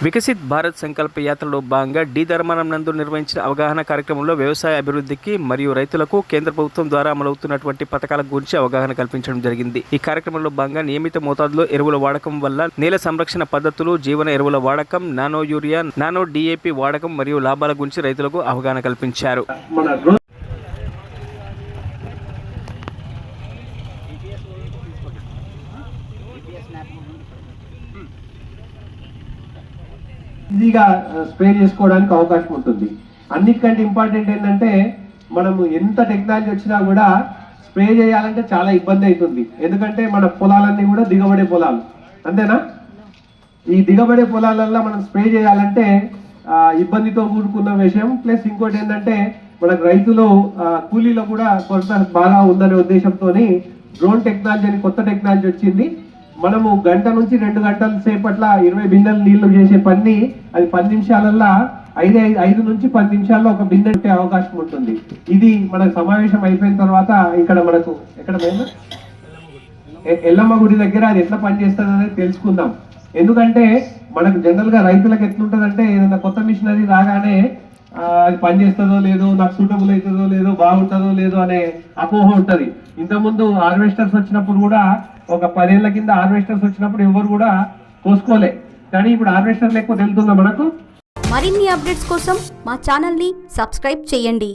వికసిత్ భారత్ సంకల్ప యాత్రలో భాగంగా డి ధర్మారం నందు నిర్వహించిన అవగాహన కార్యక్రమంలో వ్యవసాయ అభివృద్ధికి మరియు రైతులకు కేంద్ర ప్రభుత్వం ద్వారా అమలవుతున్నటువంటి పథకాల గురించి అవగాహన కల్పించడం జరిగింది. ఈ కార్యక్రమంలో భాగంగా నియమిత మోతాదులో ఎరువుల వాడకం వల్ల నేల సంరక్షణ పద్ధతులు, జీవన ఎరువుల వాడకం, నానో యూరియా, నానో డిఏపి వాడకం మరియు లాభాల గురించి రైతులకు అవగాహన కల్పించారు. ఈజీగా స్ప్రే చేసుకోవడానికి అవకాశం ఉంటుంది. అన్నిటికంటే ఇంపార్టెంట్ ఏంటంటే మనము ఎంత టెక్నాలజీ వచ్చినా కూడా స్ప్రే చేయాలంటే చాలా ఇబ్బంది అవుతుంది. ఎందుకంటే మన పొలాలన్నీ కూడా దిగబడే పొలాలు, అంతేనా? ఈ దిగబడే పొలాలల్లో మనం స్ప్రే చేయాలంటే ఇబ్బందితో కూడుకున్న విషయం. ప్లస్ ఇంకోటి ఏంటంటే మనకు రైతులు కూలీలో కూడా కొంత బాగా ఉందనే ఉద్దేశంతో డ్రోన్ టెక్నాలజీ అని కొత్త టెక్నాలజీ వచ్చింది. మనము గంట నుంచి 2 గంటల సేపట్ల 20 బిందెలు నీళ్లు చేసే పని అది 10 నిమిషాలల్లో 5 నుంచి 10 నిమిషాల్లో ఒక బిందె పెట్టే అవకాశం ఉంటుంది. ఇది మనకు సమావేశం అయిపోయిన తర్వాత ఇక్కడ మనకు ఎల్లమ్మ గుడి దగ్గర అది ఎట్లా పనిచేస్తుంది అనేది తెలుసుకుందాం. ఎందుకంటే మనకు జనరల్ గా రైతులకు ఎట్లుంటదంటే ఏదైనా కొత్త మిషనరీ రాగానే అది పనిచేస్తుందో లేదో, నాకు సూటబుల్ అవుతుందో లేదో, బాగుంటుందో లేదో అనే అపోహ ఉంటది. ఇంతకుముందు హార్వెస్టర్స్ వచ్చినప్పుడు కూడా ఒక 10 ఏళ్ల కింద హార్వెస్టర్స్ వచ్చినప్పుడు ఎవరు కూడా కోసుకోలే, కానీ ఇప్పుడు హార్వెస్టర్ ఎక్కువ తెలుస్తుందా మనకు. మరిన్ని అప్డేట్స్ కోసం మా ఛానల్ ని సబ్స్క్రైబ్ చేయండి.